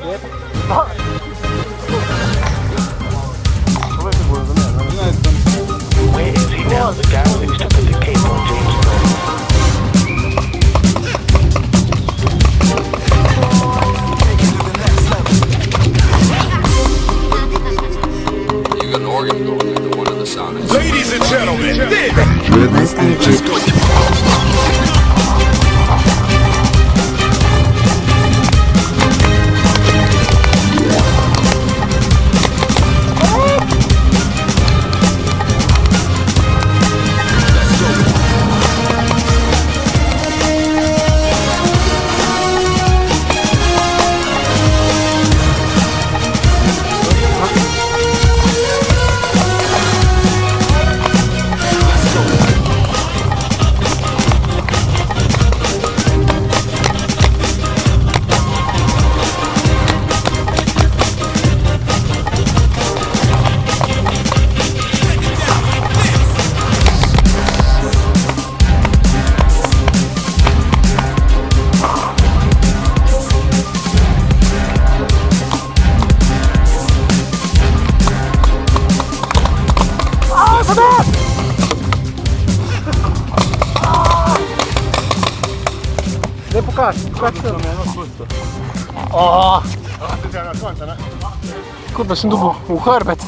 Where is he now? The guy who used to put the cape on James Bond. You got an organ going into one of the sonics. Ladies and gentlemen, Let's go. Nie pokaż to. O! Kurde, się dubu, u herbet.